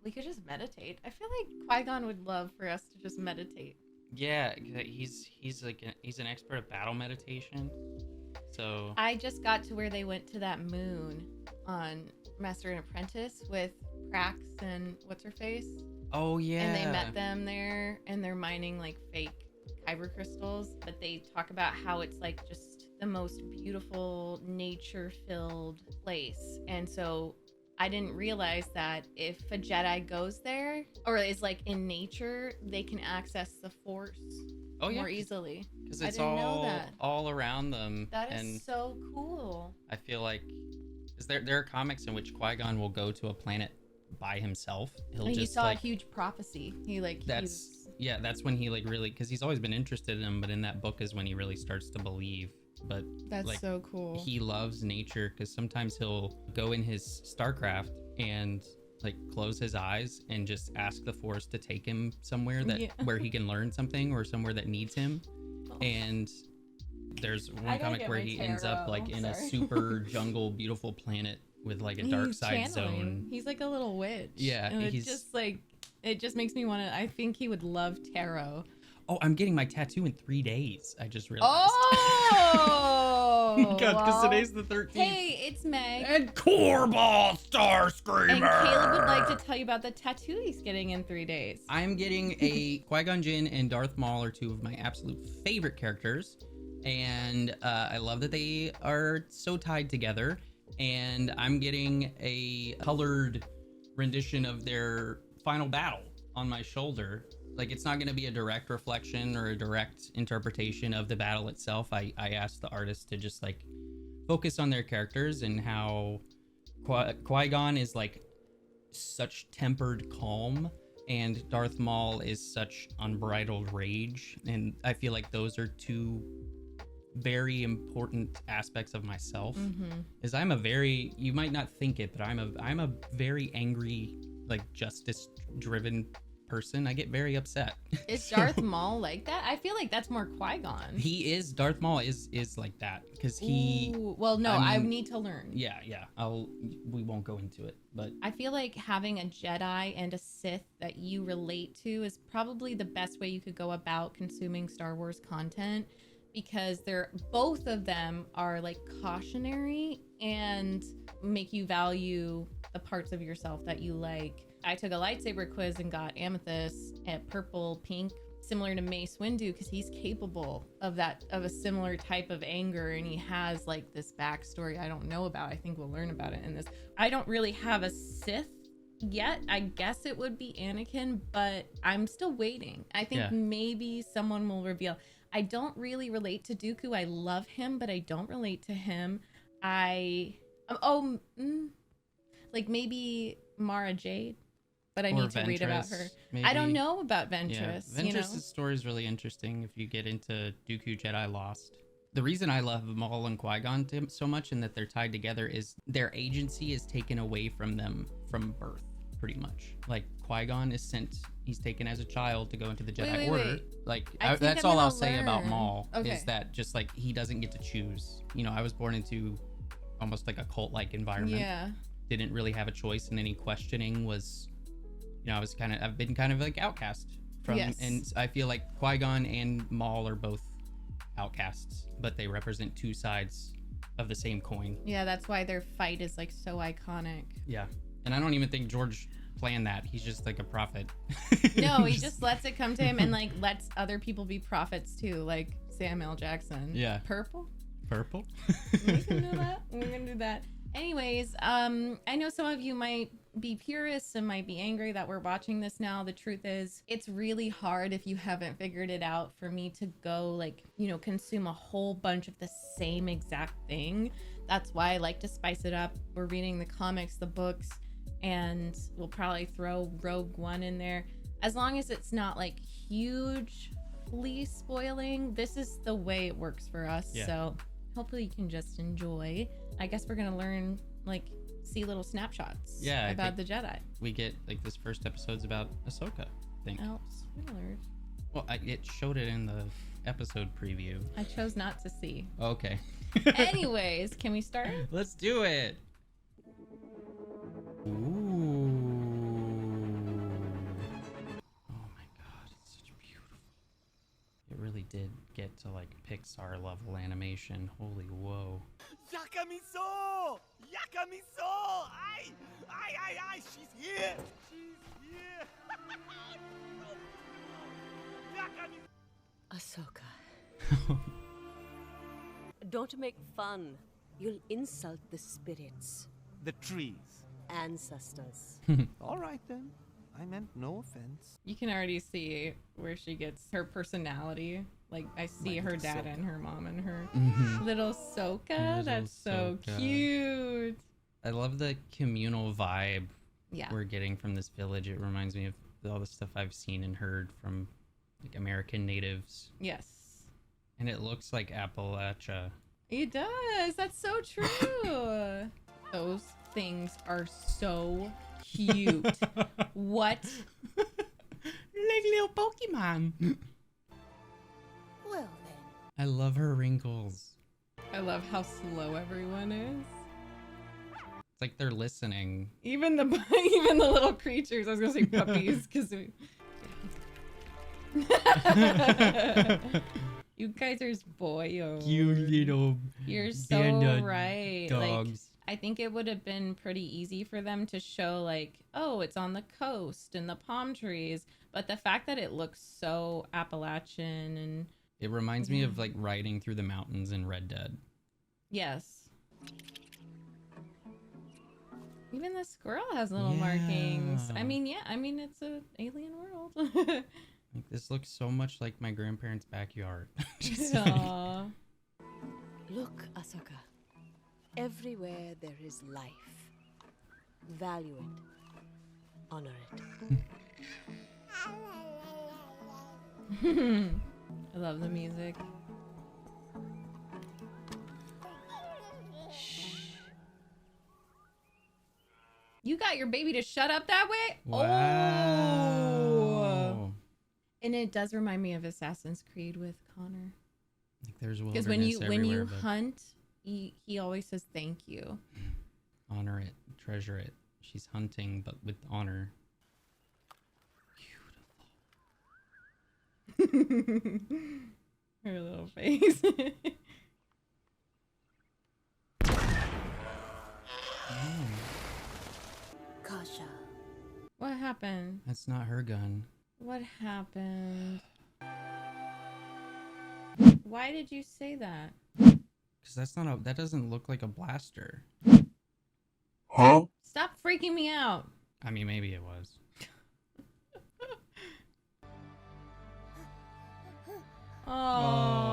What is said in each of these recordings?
We could just meditate. I feel like Qui-Gon would love for us to just meditate. Yeah, he's an expert at battle meditation. So I just got to where they went to that moon on Master and Apprentice with Prax and what's her face. Oh yeah. And they met them there, and they're mining like fake kyber crystals. But they talk about how it's like just the most beautiful nature-filled place, and so I didn't realize that if a Jedi goes there or is like in nature, they can access the Force more easily. Because it's all around them. That is so cool. I feel like there are comics in which Qui-Gon will go to a planet by himself. He saw a huge prophecy. That's when he like really, because he's always been interested in him, but in that book is when he really starts to believe. But that's like, so cool. He loves nature because sometimes he'll go in his Starcraft and like close his eyes and just ask the Force to take him somewhere where he can learn something, or somewhere that needs him. And there's one comic where he ends up like in a super jungle, beautiful planet with like a dark side zone. He's like a little witch. Yeah, and it just makes me want to. I think he would love tarot. Oh, I'm getting my tattoo in 3 days. I just realized. Oh! Because today's the 13th. Hey, it's Meg. And Corball Starscreamer. And Caleb would like to tell you about the tattoo he's getting in 3 days. I'm getting a Qui-Gon Jinn and Darth Maul are two of my absolute favorite characters. And I love that they are so tied together. And I'm getting a colored rendition of their final battle on my shoulder. Like, it's not going to be a direct reflection or a direct interpretation of the battle itself. I asked the artist to just like focus on their characters and how Qui-Gon is like such tempered calm and Darth Maul is such unbridled rage. And I feel like those are two very important aspects of myself. Is I'm a very, you might not think it, but I'm a very angry, like justice driven person. I get very upset. Is Darth Maul like that? I feel like that's more Qui-Gon. He is. Darth Maul is like that because he. Ooh, well, no, I need to learn. Yeah. We won't go into it, but I feel like having a Jedi and a Sith that you relate to is probably the best way you could go about consuming Star Wars content, because both of them are like cautionary and make you value the parts of yourself that you like. I took a lightsaber quiz and got amethyst at purple pink, similar to Mace Windu, because he's capable of a similar type of anger, and he has like this backstory I don't know about. I think we'll learn about it in this. I don't really have a Sith yet. I guess it would be Anakin, but I'm still waiting. I think maybe someone will reveal. I don't really relate to Dooku. I love him, but I don't relate to him. Like maybe Mara Jade. But I need to read about her. Maybe. I don't know about Ventress. Yeah. Ventress' story is really interesting if you get into Dooku Jedi Lost. The reason I love Maul and Qui-Gon so much and that they're tied together is their agency is taken away from them from birth, pretty much. Like Qui-Gon is he's taken as a child to go into the Jedi Order. Wait. Like that's all I'll say about Maul is that just like he doesn't get to choose. You know, I was born into almost like a cult-like environment. Yeah. Didn't really have a choice, and any questioning was. You know, I've been kind of like outcast from, and I feel like Qui-Gon and Maul are both outcasts, but they represent two sides of the same coin. Yeah, that's why their fight is like so iconic. Yeah, and I don't even think George planned that. He's just like a prophet. No, he just lets it come to him and like lets other people be prophets too, like Samuel Jackson. Yeah. Purple. We can do that. We're gonna do that. Anyways, I know some of you might be purists and might be angry that we're watching this now. The truth is, it's really hard if you haven't figured it out for me to go like, you know, consume a whole bunch of the same exact thing. That's why I like to spice it up. We're reading the comics, the books, and we'll probably throw Rogue One in there. As long as it's not like hugely spoiling, this is the way it works for us. Yeah. So hopefully you can just enjoy. I guess we're gonna learn, like, see little snapshots about the Jedi. We get like this first episode's about Ahsoka, I think. Oh, spoilers. Well, it showed it in the episode preview. I chose not to see. Okay. Anyways, can we start? Let's do it. Ooh. did get to like Pixar level animation. Holy whoa. Yakamiso! Yakamiso! Ay! She's here! She's here! Yakamiso! Ahsoka. Don't make fun. You'll insult the spirits. The trees. Ancestors. All right then. I meant no offense. You can already see where she gets her personality. Like, I see My her little dad Ahsoka. and her mom and her Mhm. little Ahsoka. Little That's so Ahsoka. cute. I love the communal vibe Yeah. we're getting from this village. It reminds me of all the stuff I've seen and heard from like American natives. Yes. And it looks like Appalachia. It does. That's so true. Those things are so cute. What? Like little Pokemon. Well then. I love her wrinkles. I love how slow everyone is. It's like they're listening. Even the even the little creatures. I was gonna say puppies because you guys are boyo. little You're so Panda right. dogs. Like, I think it would have been pretty easy for them to show like, oh, it's on the coast and the palm trees, but the fact that it looks so Appalachian and It reminds me of like riding through the mountains in Red Dead. yes. Even the squirrel has little markings. Yeah. I mean, yeah, it's an alien world. Like this looks so much like my grandparents' backyard. Just like- Aw. Look, Ahsoka. Everywhere there is life. Value it. Honor it. I love the music. You got your baby to shut up that way? Wow. Oh. And it does remind me of Assassin's Creed with Connor. Like there's Because wilderness when you everywhere, but hunt, he always says thank you. honor it, treasure it. She's hunting, but with honor. Her little face. Kasha. What happened? That's not her gun. What happened? Why did you say that? Because that doesn't look like a blaster. Stop freaking me out. I mean, maybe it was.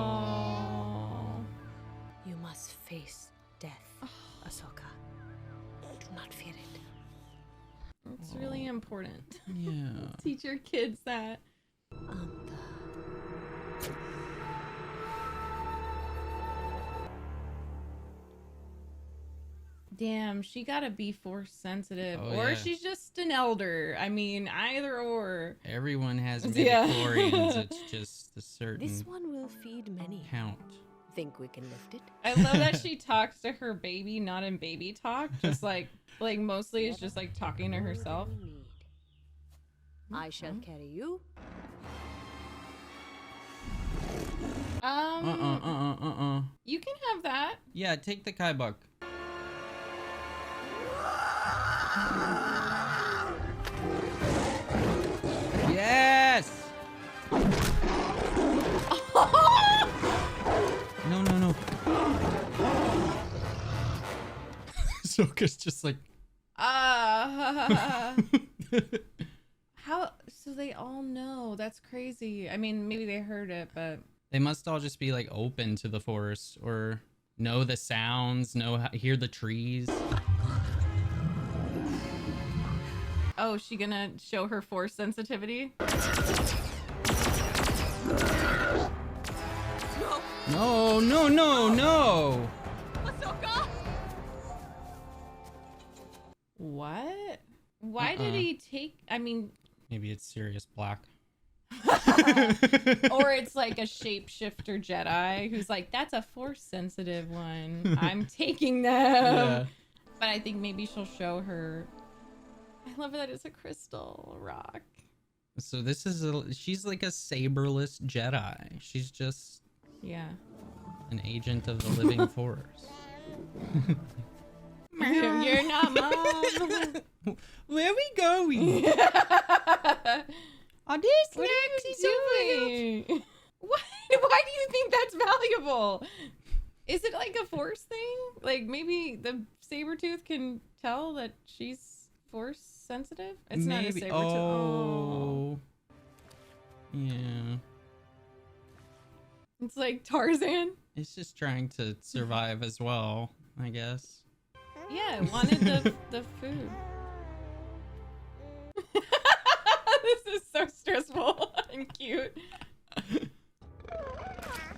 Oh. You must face death, Ahsoka. Do not fear it. It's really important. Yeah. Teach your kids that. Anta. Damn, she gotta be force sensitive. Oh, or yeah. she's just an elder. I mean, either or. Everyone has Yeah. midichlorians. It's just a certain This one will feed many. count. Think we can lift it? I love that she talks to her baby, not in baby talk. Just like mostly it's just like talking to herself. Whatever we need. I shall carry you. You can have that. Yeah, take the Kaibuck. Yes! No. Ahsoka's just like... How? So they all know. That's crazy. I mean, maybe they heard it, but They must all just be like open to the Force or know the sounds, hear the trees. oh, she gonna show her force sensitivity? No. Ahsoka! What? Why did he take? I mean, Maybe it's Sirius Black. or it's like a shapeshifter Jedi who's like, that's a force sensitive one. I'm taking them. Yeah. But I think maybe she'll show her. I love that it's a crystal rock. So this is she's like a saberless Jedi. She's just Yeah. an agent of the living force. You're not mom. Where are we going? Are these What are you doing? What? Why do you think that's valuable? Is it like a force thing? Like maybe the Sabretooth can tell that she's force sensitive? It's not a Sabretooth. Oh. Yeah. It's like Tarzan. It's just trying to survive as well, I guess. Yeah, it wanted the food. This is so stressful and cute.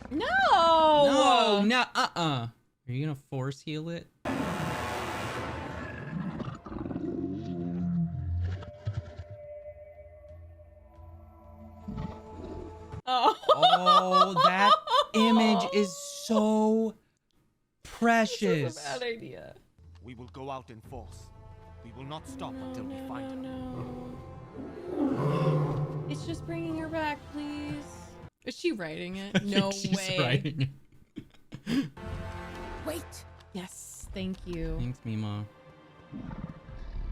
No! No, Are you gonna force heal it? Oh, that image is so precious. This is a bad idea. We will go out in force. We will not stop until we No, find her. no. It's just bringing her back, please. Is she writing it? No She's way. writing it. Wait! Yes, thank you. Thanks, Mima.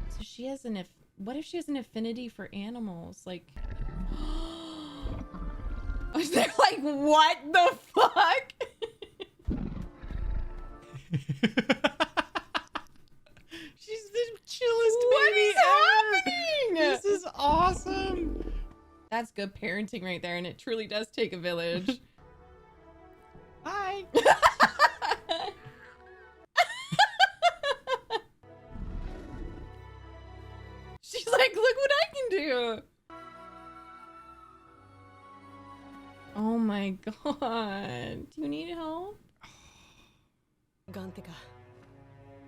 So she has an what if she has an affinity for animals? Like they're like, what the fuck? She's the chillest What baby is ever. happening? This is awesome. That's good parenting right there, and it truly does take a village. Bye. She's like, look what I can do. Oh my god. Do you need help? Gantika,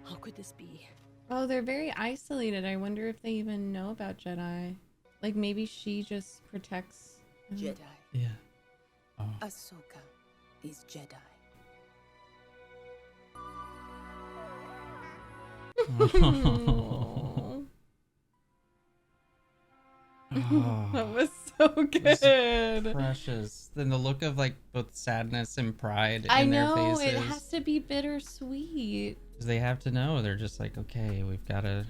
how could this be? Oh, they're very isolated. I wonder if they even know about Jedi. Like maybe she just protects Jedi. Yeah. Oh. Ahsoka is Jedi. Oh. Oh. That was so good. Precious. Then the look of like both sadness and pride I in know, their faces. it has to be bittersweet. 'Cause they have to know. They're just like, okay, we've got to.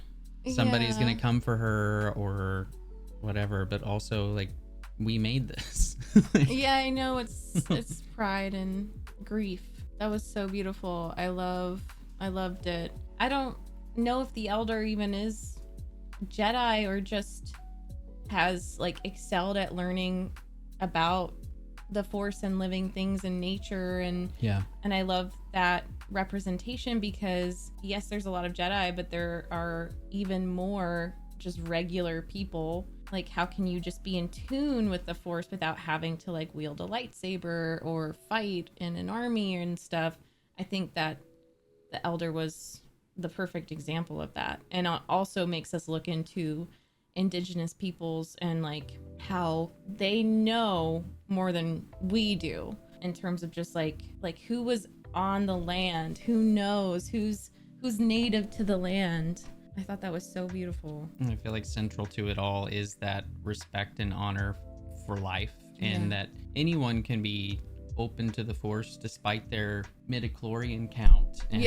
Somebody's Yeah. gonna come for her or whatever. But also, like, we made this. Like, Yeah, I know, it's pride and grief. That was so beautiful. I loved it. I don't know if the Elder even is Jedi or just has like excelled at learning about the Force and living things in nature, and yeah. I love that representation because yes, there's a lot of Jedi, but there are even more just regular people. Like, how can you just be in tune with the Force without having to like wield a lightsaber or fight in an army and stuff? I think that the Elder was the perfect example of that, and also makes us look into indigenous peoples and like how they know more than we do in terms of just like who was on the land, who knows who's native to the land. I thought that was so beautiful. I feel like central to it all is that respect and honor for life, and that anyone can be open to the Force despite their midichlorian count. And,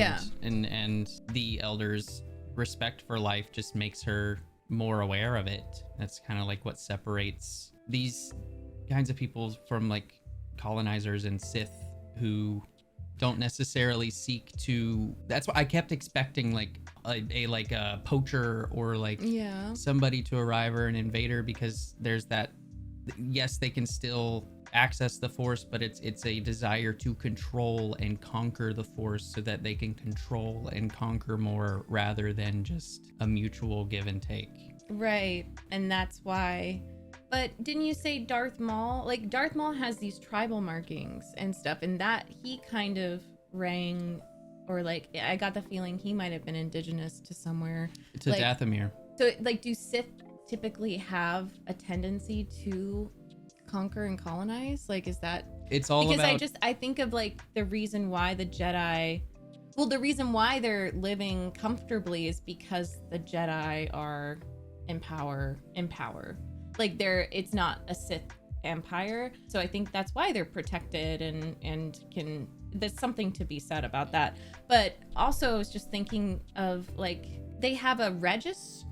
and the Elder's respect for life just makes her more aware of it. That's kind of like what separates these kinds of people from like colonizers and Sith who don't necessarily seek to. That's what I kept expecting, like a poacher or like somebody to arrive or an invader, because there's that. Yes, they can still access the Force, but it's a desire to control and conquer the Force so that they can control and conquer more rather than just a mutual give and take. Right. And that's why. But didn't you say Darth Maul? Like, Darth Maul has these tribal markings and stuff, and that he kind of rang, or like, I got the feeling he might have been indigenous to somewhere. To like, Dathomir. So, like, do Sith typically have a tendency to conquer and colonize? Like, is that... It's all because about... I think of like the reason why the Jedi... Well, the reason why they're living comfortably is because the Jedi are in power. like it's not a Sith empire, so I think that's why they're protected and can, there's something to be said about that. But also I was just thinking of like they have a registrar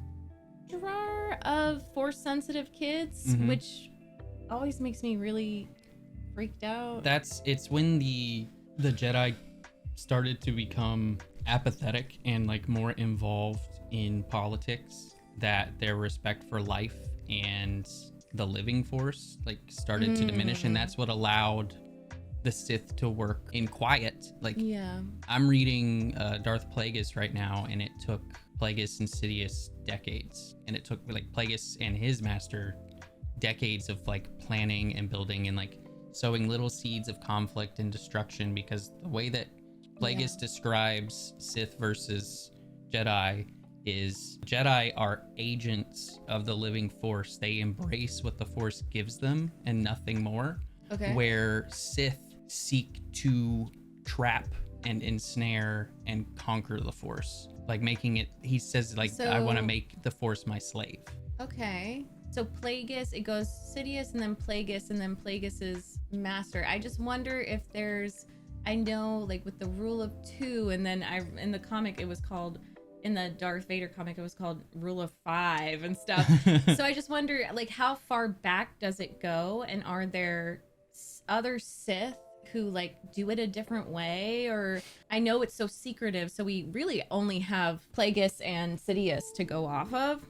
of force sensitive kids, which always makes me really freaked out. It's when the Jedi started to become apathetic and like more involved in politics, that their respect for life and the living force like started to diminish, and that's what allowed the Sith to work in quiet. Like, yeah, I'm reading Darth Plagueis right now, and it took Plagueis and Sidious decades, and it took like Plagueis and his master decades of like planning and building and like sowing little seeds of conflict and destruction, because the way that Plagueis describes Sith versus Jedi is Jedi are agents of the living force. They embrace what the force gives them and nothing more. okay, Where Sith seek to trap and ensnare and conquer the force, like making it, he says like, I want to make the force my slave. okay. So Plagueis, it goes Sidious and then Plagueis's master. I just wonder if there's, I know like with the rule of 2, and then in the comic it was called, in the Darth Vader comic it was called rule of 5 and stuff. So I just wonder like how far back does it go, and are there other Sith who like do it a different way? Or I know it's so secretive, so we really only have Plagueis and Sidious to go off of.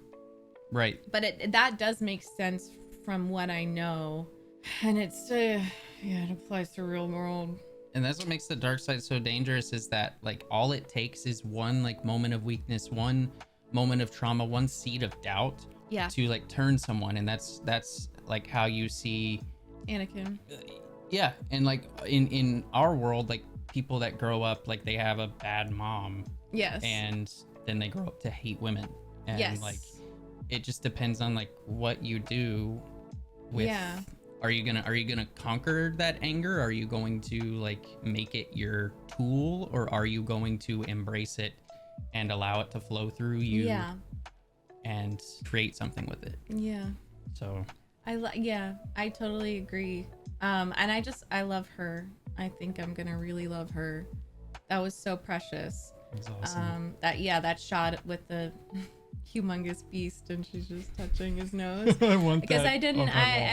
Right. But that does make sense from what I know. And it's, it applies to real world. And that's what makes the dark side so dangerous, is that like all it takes is one like moment of weakness, one moment of trauma, one seed of doubt to like turn someone. And that's like how you see Anakin. Yeah. And like in our world, like people that grow up, like they have a bad mom. Yes. And then they grow up to hate women. And yes. like, it just depends on like what you do with, are you gonna conquer that anger? Are you going to like make it your tool, or are you going to embrace it and allow it to flow through you and create something with it? Yeah. So I totally agree. And I love her. I think I'm gonna really love her. That was so precious. That's awesome. That shot with the humongous beast and she's just touching his nose. I want because that. I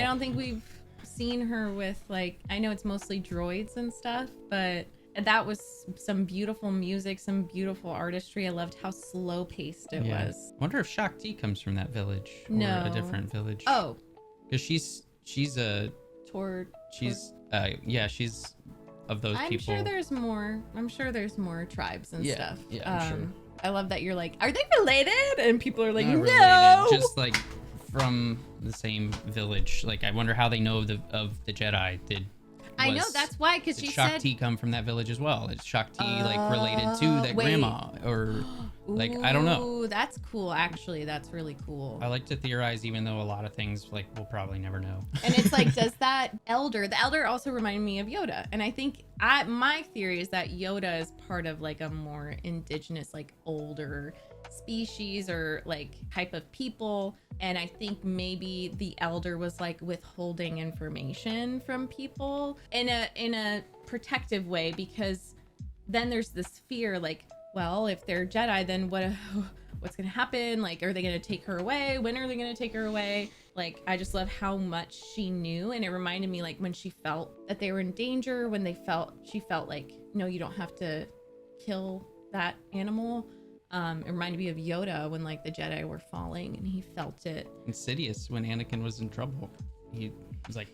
don't think we've seen her with like, I know it's mostly droids and stuff, but that was some beautiful music, some beautiful artistry. I loved how slow paced it was. I wonder if Shakti comes from that village or a different village. Oh, because she's a she's of those people. I'm sure there's more tribes and stuff. Yeah, I'm sure. I love that you're like, are they related? And people are like, Not no. related, just like from the same village. Like, I wonder how they know of the Jedi. I know that's why, because she said Shakti come from that village as well. Is Shakti like related to that grandma, or like I don't know. Ooh, that's cool. Actually, that's really cool. I like to theorize, even though a lot of things like we'll probably never know. And it's like, does the elder also remind me of Yoda? And I think my theory is that Yoda is part of like a more indigenous, like older species or like type of people. And I think maybe the elder was like withholding information from people in a protective way, because then there's this fear like, well, if they're Jedi, then what's gonna happen? Like, are they gonna take her away? When are they gonna take her away? Like, I just love how much she knew. And it reminded me like when she felt that they were in danger, when she felt like, no, you don't have to kill that animal. It reminded me of Yoda when like the Jedi were falling and he felt it. And Sidious, when Anakin was in trouble, he was like,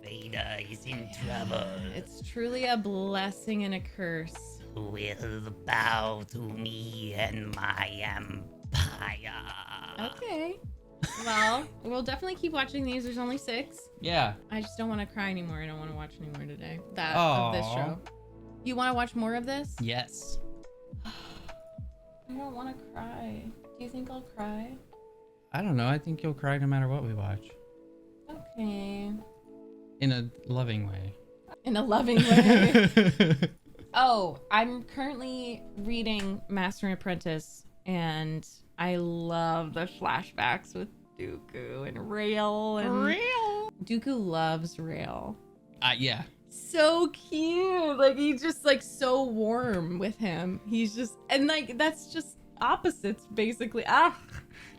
Vader is in trouble. It's truly a blessing and a curse. Who will bow to me and my empire? Okay. Well, we'll definitely keep watching these. There's only 6. yeah. I just don't want to cry anymore. I don't want to watch anymore today. Of this show. You want to watch more of this? Yes. I don't want to cry. Do you think I'll cry? I don't know. I think you'll cry no matter what we watch. Okay. In a loving way. In a loving way. Oh, I'm currently reading Master and Apprentice, and I love the flashbacks with Dooku and Rail and Dooku loves Rail. Yeah. So cute. Like he's just like so warm with him. He's just and like that's just opposites basically.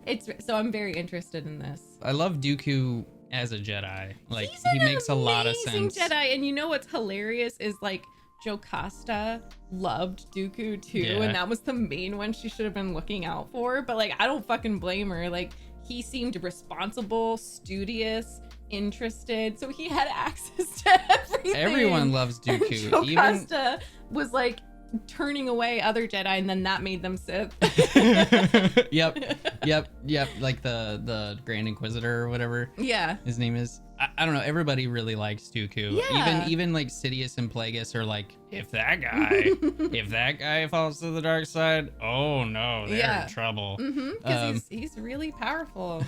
It's so I'm very interested in this. I love Dooku as a Jedi. Like He's he an makes a lot of amazing sense. Jedi, and you know what's hilarious is like Jocasta loved Dooku too, Yeah. and that was the main one she should have been looking out for. But like, I don't fucking blame her. Like, he seemed responsible, studious, interested, so he had access to everything. Everyone loves Dooku. And Jocasta was like turning away other Jedi, and then that made them Sith. Yep. Like the Grand Inquisitor or whatever Yeah. his name is. I don't know. Everybody really likes Dooku. Yeah. Even like Sidious and Plagueis are like, if that guy falls to the dark side, oh no, they're in trouble. Because he's really powerful.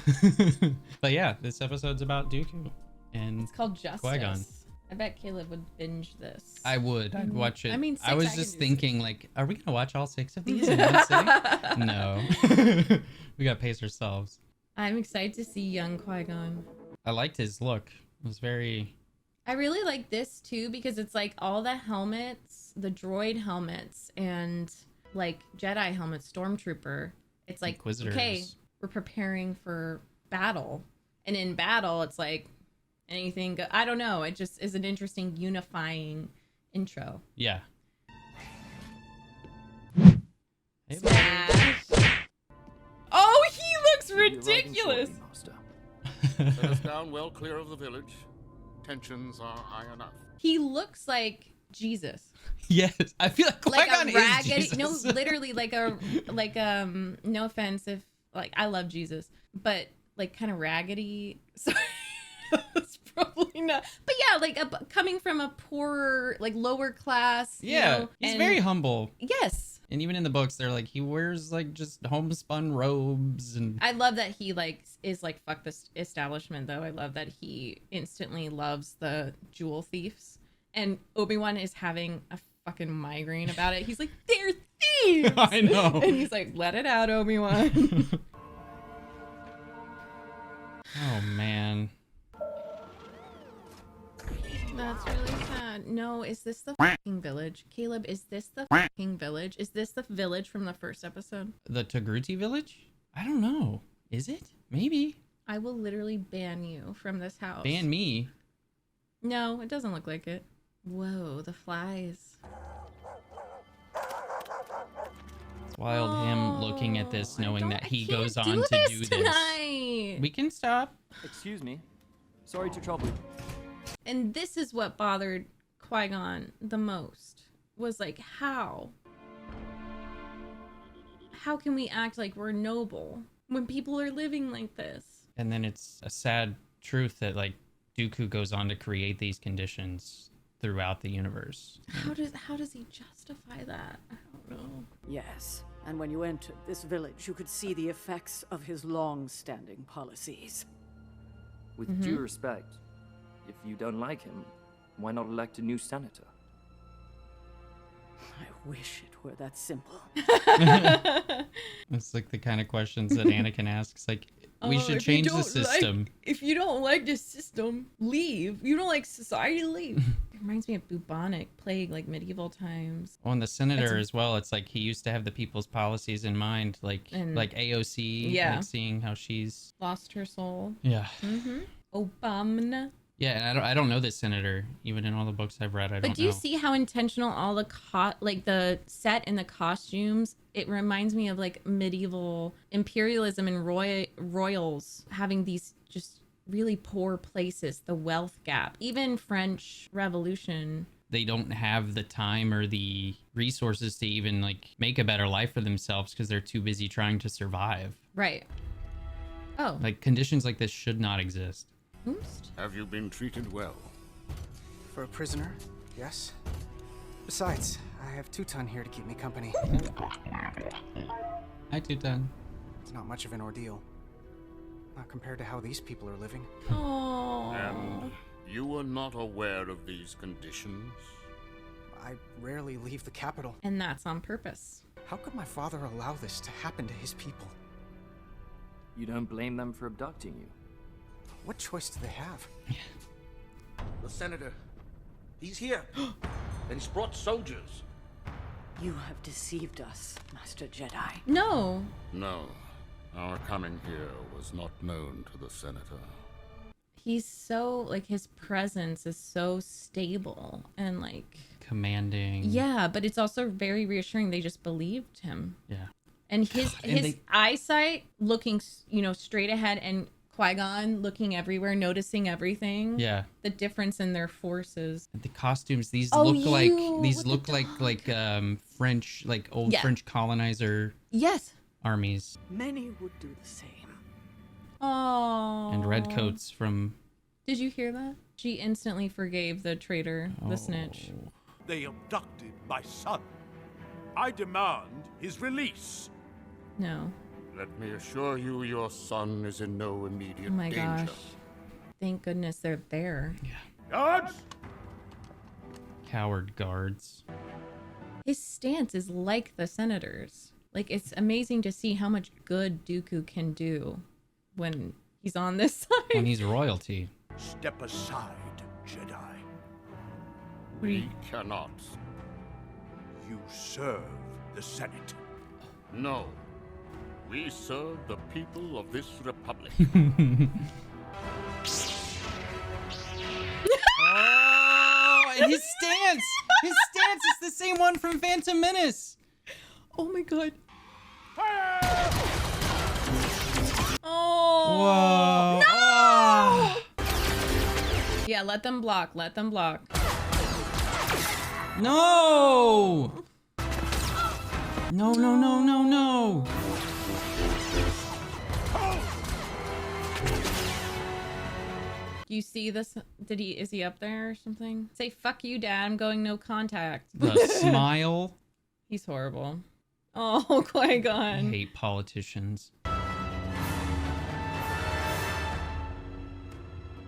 But yeah, this episode's about Dooku, and It's called Justice. Qui-Gon. I bet Caleb would binge this. I would. I'd watch it. I mean, I was six, I just can do thinking, like, are we gonna watch all 6 of these in one sitting? No. We gotta pace ourselves. I'm excited to see young Qui-Gon. I liked his look. It was very. I really like this too because it's like all the helmets, the droid helmets, and like Jedi helmets, Stormtrooper. It's like, Inquisitors. okay, we're preparing for battle. And in battle, it's like anything. I don't know. It just is an interesting unifying intro. Yeah. Hey, buddy. Smash. Oh, he looks ridiculous. Set us down well clear of the village. Tensions are high enough. He looks like Jesus. Yes, I feel like Like Qui-Gon a raggedy, is Jesus. no, literally like no offense if like I love Jesus, but like kind of raggedy. Sorry, that's probably not. But yeah, like coming from a poor, like lower class. Yeah, you know, he's and- very humble. Yes. And even in the books, they're like, he wears like just homespun robes and. I love that he like is like fuck this establishment though. I love that he instantly loves the jewel thieves, and Obi-Wan is having a fucking migraine about it. He's like, they're thieves. I know. And he's like, let it out, Obi-Wan. Oh man. That's really sad. No, is this the fucking village? Caleb, is this the fucking village? Is this the village from the first episode? The Togruti village? I don't know. Is it? Maybe. I will literally ban you from this house. Ban me. No, it doesn't look like it. Whoa, the flies. It's wild him looking at this, knowing that he goes on to do this. Tonight. We can stop. Excuse me. Sorry to trouble you. And this is what bothered Qui-Gon the most. Was like, how can we act like we're noble when people are living like this? And then it's a sad truth that like Dooku goes on to create these conditions throughout the universe. How does he justify that? I don't know. Yes, and when you entered this village, you could see the effects of his long-standing policies. With due respect, if you don't like him, why not elect a new senator? I wish it were that simple. It's like the kind of questions that Anakin asks. Like, we should change the system. If you don't like the system, leave. You don't like society, leave. It reminds me of bubonic plague, like medieval times. Well, and the senator as well. It's like he used to have the people's policies in mind, like AOC. Yeah. Like seeing how she's. Lost her soul. Yeah. Obama. Yeah, and I don't know this senator. Even in all the books I've read, I don't know. But do you see how intentional all the like the set and the costumes? It reminds me of like medieval imperialism and royals having these just really poor places, the wealth gap. Even French Revolution. They don't have the time or the resources to even like make a better life for themselves because they're too busy trying to survive. Right. Oh. Like conditions like this should not exist. Oops. Have you been treated well? For a prisoner, yes. Besides, I have Teuton here to keep me company. Hi, Teuton. It's not much of an ordeal. Not compared to how these people are living. Oh. And you were not aware of these conditions? I rarely leave the capital. And that's on purpose. How could my father allow this to happen to his people? You don't blame them for abducting you. What choice do they have? The senator. He's here. And he's brought soldiers. You have deceived us, Master Jedi. No. No. Our coming here was not known to the senator. He's so, like, his presence is so stable and, like, commanding. Yeah, but it's also very reassuring. They just believed him. Yeah. And his eyesight looking, straight ahead, and Qui-Gon looking everywhere, noticing everything. Yeah. The difference in their forces. The costumes, these Oh, look like French, like old French colonizer armies. Many would do the same. Oh. And redcoats from... Did you hear that? She instantly forgave the traitor, the snitch. They abducted my son. I demand his release. No. Let me assure you, your son is in no immediate Oh my danger. gosh. Thank goodness they're there. Yeah. Guards! Coward guards. His stance is like the senator's. Like, it's amazing to see how much good Dooku can do when he's on this side. When he's royalty. Step aside, Jedi. We cannot. You serve the Senate. No. We serve the people of this republic. Oh, and his stance! His stance is the same one from Phantom Menace. Oh my god. Oh. Whoa. No! Yeah, let them block. Let them block. No! No, no, no, no, no. You see this? Is he up there or something? Say, fuck you, Dad. I'm going no contact. The smile. He's horrible. Oh, Qui-Gon. I hate politicians.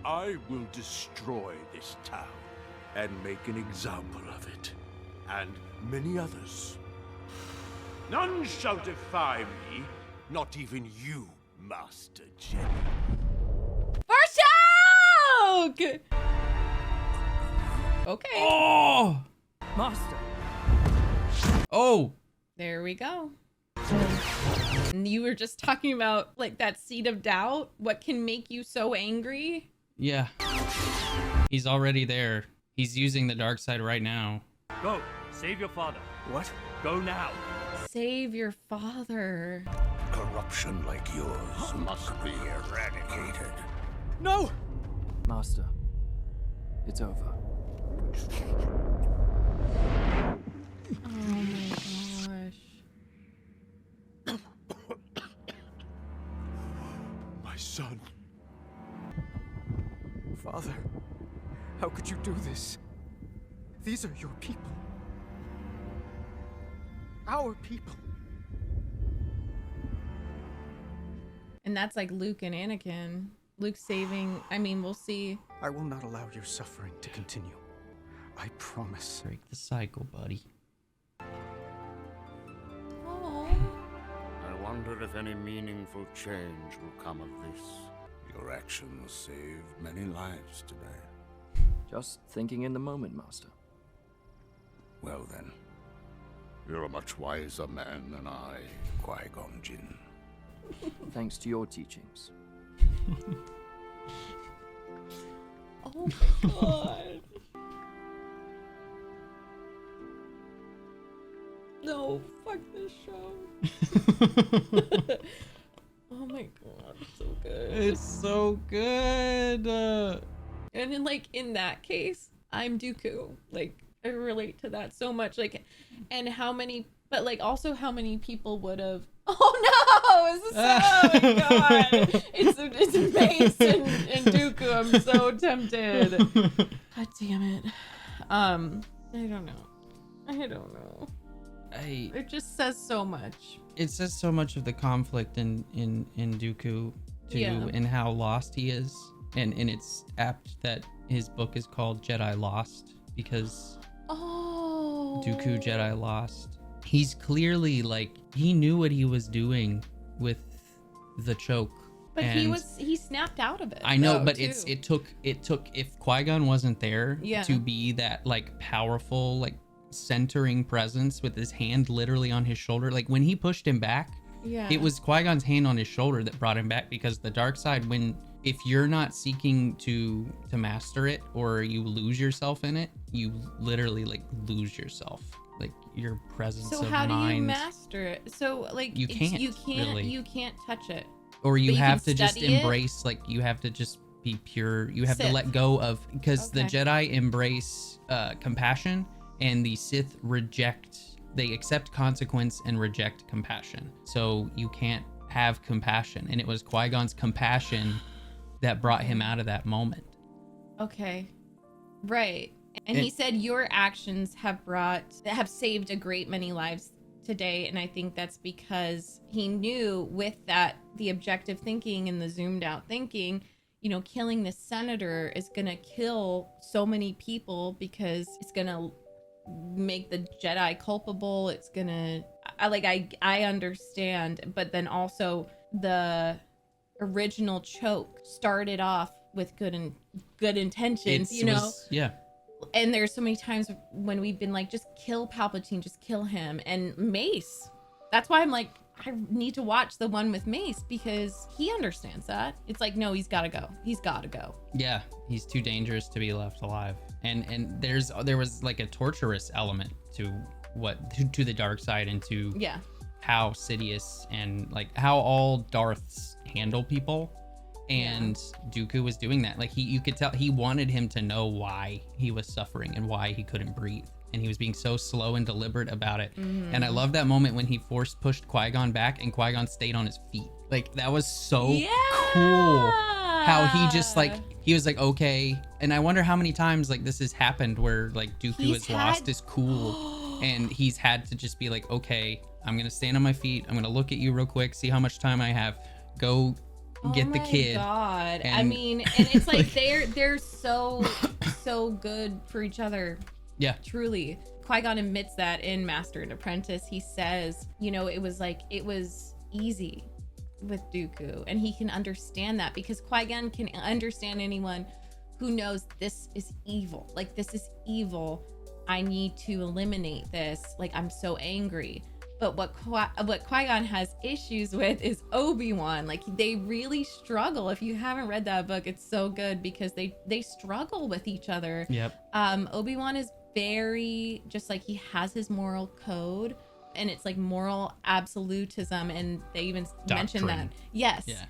I will destroy this town and make an example of it, and many others. None shall defy me, not even you, Master Jedi. Forshock! Okay. Oh! Master! Oh! There we go. And you were just talking about, like, that seed of doubt. What can make you so angry? Yeah. He's already there. He's using the dark side right now. Go, save your father. What? Go now. Save your father. Corruption like yours must be eradicated. No! Master, it's over. Oh my gosh. My son. Father, how could you do this? These are your people. Our people. And that's like Luke and Anakin. Luke saving, I mean, we'll see. I will not allow your suffering to continue. I promise. Break the cycle, buddy. Oh. I wonder if any meaningful change will come of this. Your actions saved many lives today. Just thinking in the moment, Master. Well then, you're a much wiser man than I, Qui-Gon Jinn. Thanks to your teachings. Oh my god. No, fuck this show. Oh my god, so good. It's so good. And then, like, in that case, I'm Dooku. Like, I relate to that so much. Like, and how many, but like also how many people would have. Oh no! Oh my god! It's Mace and Dooku. I'm so tempted. God damn it. I don't know. It just says so much. It says so much of the conflict in Dooku too, and how lost he is. And it's apt that his book is called Jedi Lost because Dooku Jedi Lost. He's clearly, like, he knew what he was doing with the choke. But he snapped out of it. I know, though, but too. it took if Qui-Gon wasn't there Yeah. to be that like powerful like centering presence with his hand literally on his shoulder, like when he pushed him back, Yeah. it was Qui-Gon's hand on his shoulder that brought him back, because the dark side, if you're not seeking to master it, or you lose yourself in it, you literally like lose yourself, like your presence So of how mind. do you master it? So like You can't really. you can't touch it. Or you But you have can to just study it? embrace, like you have to just be pure. You have to Sith. let go of, because the Okay. Jedi embrace compassion, and the Sith they accept consequence and reject compassion. So you can't have compassion, and it was Qui-Gon's compassion that brought him out of that moment. Okay. Right. And he said your actions have saved a great many lives today, and I think that's because he knew with that the objective thinking and the zoomed out thinking, killing this senator is going to kill so many people, because it's going to make the Jedi culpable. It's going to I understand, but then also the original choke started off with good intentions, Yeah. And there's so many times when we've been like, just kill Palpatine, just kill him. And Mace, that's why I'm like, I need to watch the one with Mace, because he understands that. It's like, no, he's gotta go. He's gotta go. Yeah, he's too dangerous to be left alive. And there was like a torturous element to the dark side, and to Yeah. how Sidious and like how all Darths handle people. And Dooku was doing that. Like you could tell he wanted him to know why he was suffering and why he couldn't breathe. And he was being so slow and deliberate about it. Mm-hmm. And I love that moment when he pushed Qui-Gon back, and Qui-Gon stayed on his feet. Like that was so cool. How he just he was like, okay. And I wonder how many times like this has happened where like Dooku has lost his cool and he's had to just be like, okay, I'm gonna stand on my feet. I'm gonna look at you real quick, see how much time I have. Go get the kid. Oh my God. I And- mean, and it's like they're so good for each other. Yeah. Truly. Qui-Gon admits that in Master and Apprentice. He says, it was easy with Dooku, and he can understand that, because Qui-Gon can understand anyone who knows this is evil. Like, this is evil. I need to eliminate this. Like, I'm so angry. But what Qui-Gon has issues with is Obi-Wan. Like, they really struggle. If you haven't read that book, it's so good, because they struggle with each other. Yep. Obi-Wan is very, just like, he has his moral code, and it's like moral absolutism, and they even mention that. Yes. Yeah.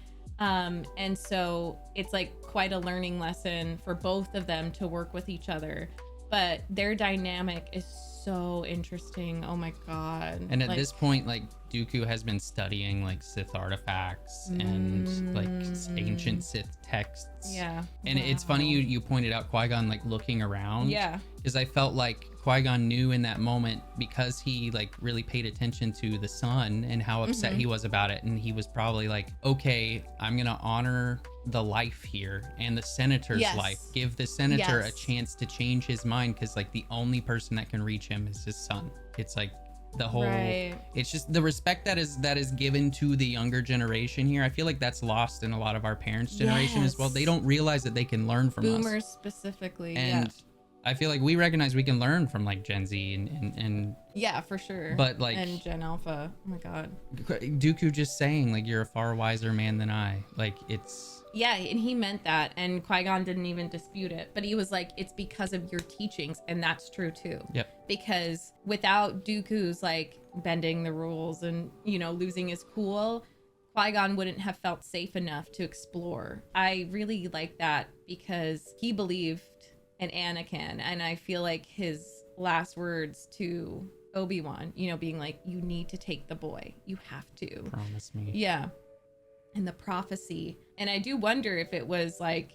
And so it's like quite a learning lesson for both of them to work with each other. But their dynamic is so interesting. Oh my God. And at this point, like, Dooku has been studying like Sith artifacts and like ancient Sith texts. Yeah. And it's funny you pointed out Qui-Gon like looking around. Yeah. Because I felt like Qui-Gon knew in that moment, because he like really paid attention to the son and how upset he was about it. And he was probably like, okay, I'm going to honor the life here and the senator's life. Give the senator a chance to change his mind, because like the only person that can reach him is his son. It's like the whole it's just the respect that is given to the younger generation here. I feel like that's lost in a lot of our parents' generation as well. They don't realize that they can learn from Boomers us. specifically. And I feel like we recognize we can learn from like Gen Z and yeah, for sure. But like, and Gen Alpha. Oh my God. Dooku just saying like, you're a far wiser man than I. Like, it's yeah, and he meant that, and Qui-Gon didn't even dispute it, but he was like, it's because of your teachings, and that's true too. Yep. Because without Dooku's like bending the rules and losing his cool, Qui-Gon wouldn't have felt safe enough to explore. I really like that, because he believed in Anakin, and I feel like his last words to Obi-Wan, being like, you need to take the boy, you have to promise me. Yeah. And the prophecy. And I do wonder if it was like,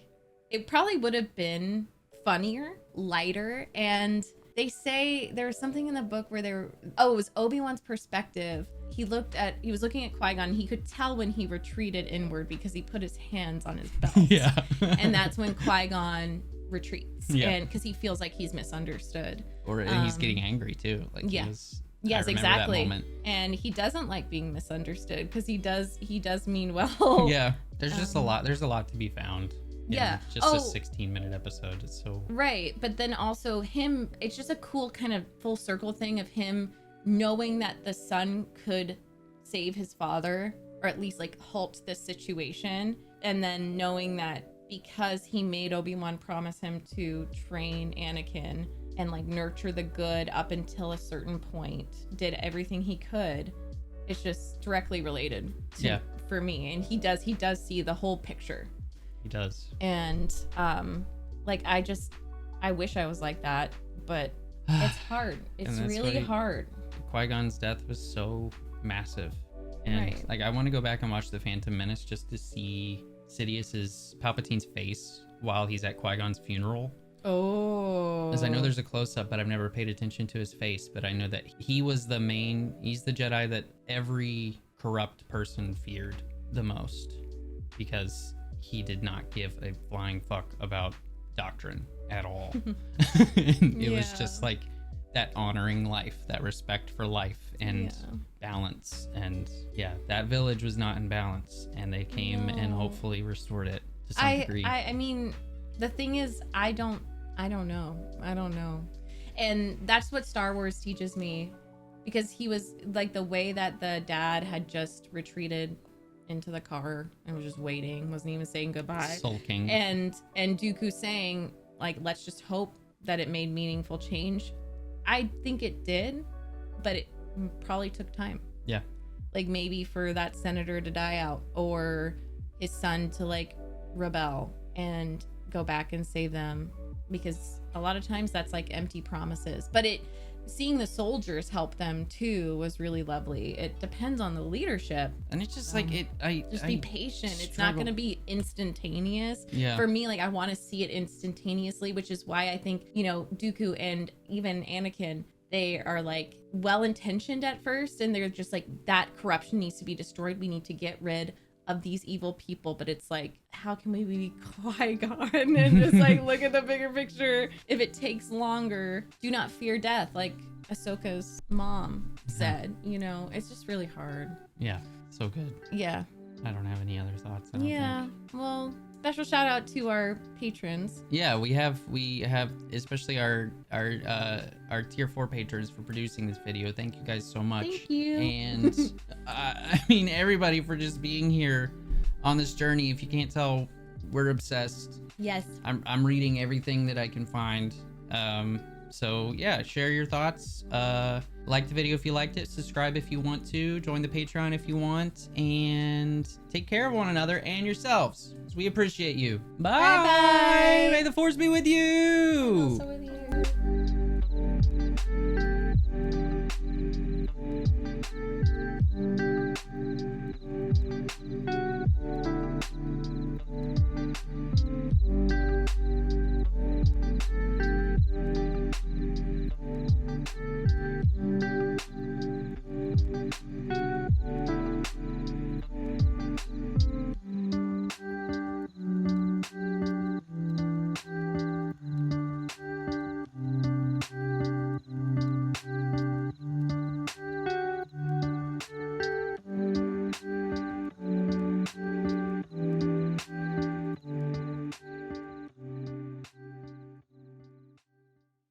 it probably would have been funnier, lighter. And they say there was something in the book where it was Obi-Wan's perspective. He was looking at Qui-Gon. He could tell when he retreated inward, because he put his hands on his belt. Yeah. And that's when Qui-Gon retreats. Yeah. And because he feels like he's misunderstood. Or he's getting angry too. Like, yeah. Yes, I remember that exactly. moment. And he doesn't like being misunderstood because he does mean well. Yeah, there's just a lot. There's a lot to be found. Yeah. Just a 16-minute episode. It's so right. But then also him, it's just a cool kind of full circle thing of him knowing that the son could save his father, or at least like halt this situation, and then knowing that because he made Obi-Wan promise him to train Anakin and like nurture the good up until a certain point, did everything he could. It's just directly related to, for me. And he does see the whole picture. He does. And like I wish I was like that, but it's hard. It's really hard. Qui-Gon's death was so massive. And like I want to go back and watch The Phantom Menace just to see Sidious's Palpatine's face while he's at Qui-Gon's funeral. Oh. As I know there's a close-up, but I've never paid attention to his face. But I know that he's the Jedi that every corrupt person feared the most, because he did not give a flying fuck about doctrine at all. And it was just like that honoring life, that respect for life and balance. And that village was not in balance, and they came and hopefully restored it to some degree. I mean, the thing is, I don't know. And that's what Star Wars teaches me, because he was like, the way that the dad had just retreated into the car and was just waiting, wasn't even saying goodbye, sulking, and Dooku saying like, let's just hope that it made meaningful change. I think it did, but it probably took time. Yeah. Like maybe for that senator to die out, or his son to like rebel and go back and save them, because a lot of times that's like empty promises. But seeing the soldiers help them too was really lovely. It depends on the leadership, and it's just like be patient. It's not going to be instantaneous. For me, like I want to see it instantaneously, which is why I think, Dooku and even Anakin, they are like well-intentioned at first, and they're just like, that corruption needs to be destroyed. We need to get rid of these evil people. But it's like, how can we be Qui-Gon and just like look at the bigger picture? If it takes longer, do not fear death, like Ahsoka's mom said. It's just really hard. Yeah, so good. Yeah, I don't have any other thoughts. I don't think. Well, special shout out to our patrons. Yeah, we have especially our tier 4 patrons for producing this video. Thank you guys so much. Thank you. And I mean, everybody for just being here on this journey. If you can't tell, we're obsessed. Yes. I'm reading everything that I can find. So yeah, share your thoughts. Like the video if you liked it. Subscribe if you want to. Join the Patreon if you want. And take care of one another and yourselves. We appreciate you. Bye. Bye. May the force be with you. And also with you.